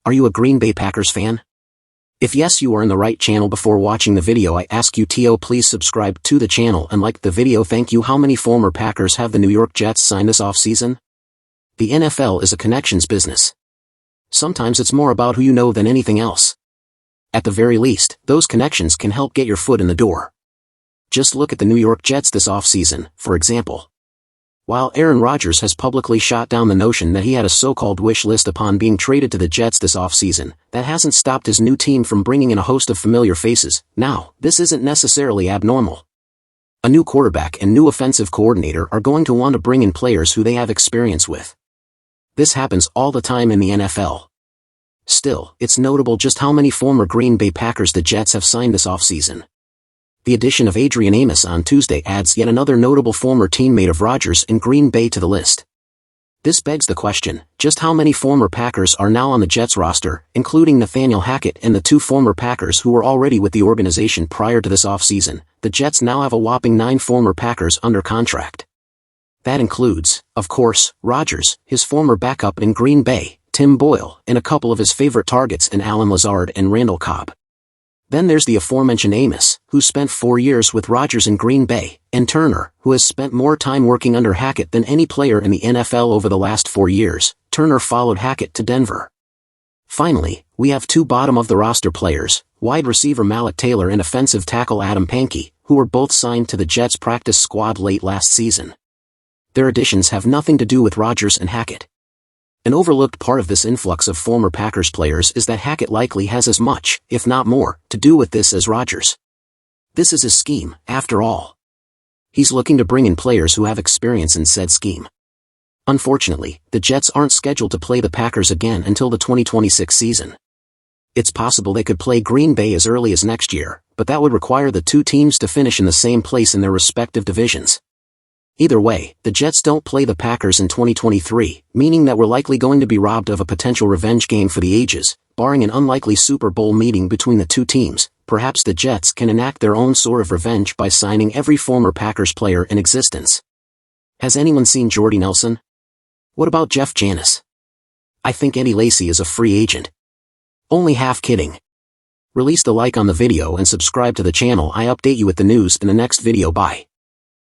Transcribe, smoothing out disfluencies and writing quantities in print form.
Are you a Green Bay Packers fan? If yes, you are in the right channel. Before watching the video, I ask you to please subscribe to the channel and like the video. Thank you. How many former Packers have the New York Jets signed this offseason? The NFL is a connections business. Sometimes it's more about who you know than anything else. At the very least, those connections can help get your foot in the door. Just look at the New York Jets this offseason, for example. While Aaron Rodgers has publicly shot down the notion that he had a so-called wish list upon being traded to the Jets this offseason, that hasn't stopped his new team from bringing in a host of familiar faces. Now, this isn't necessarily abnormal. A new quarterback and new offensive coordinator are going to want to bring in players who they have experience with. This happens all the time in the NFL. Still, it's notable just how many former Green Bay Packers the Jets have signed this offseason. The addition of Adrian Amos on Tuesday adds yet another notable former teammate of Rodgers in Green Bay to the list. This begs the question, just how many former Packers are now on the Jets roster, including Nathaniel Hackett and the two former Packers who were already with the organization prior to this offseason. The Jets now have a whopping 9 former Packers under contract. That includes, of course, Rodgers, his former backup in Green Bay, Tim Boyle, and a couple of his favorite targets in Allen Lazard and Randall Cobb. Then there's the aforementioned Amos, who spent 4 years with Rodgers in Green Bay, and Turner, who has spent more time working under Hackett than any player in the NFL over the last 4 years. Turner followed Hackett to Denver. Finally, we have 2 bottom-of-the-roster players, wide receiver Malik Taylor and offensive tackle Adam Pankey, who were both signed to the Jets practice squad late last season. Their additions have nothing to do with Rodgers and Hackett. An overlooked part of this influx of former Packers players is that Hackett likely has as much, if not more, to do with this as Rodgers. This is his scheme, after all. He's looking to bring in players who have experience in said scheme. Unfortunately, the Jets aren't scheduled to play the Packers again until the 2026 season. It's possible they could play Green Bay as early as next year, but that would require the 2 teams to finish in the same place in their respective divisions. Either way, the Jets don't play the Packers in 2023, meaning that we're likely going to be robbed of a potential revenge game for the ages. Barring an unlikely Super Bowl meeting between the 2 teams, perhaps the Jets can enact their own sort of revenge by signing every former Packers player in existence. Has anyone seen Jordy Nelson? What about Jeff Janis? I think Eddie Lacy is a free agent. Only half kidding. Release the like on the video and subscribe to the channel. I update you with the news in the next video. Bye.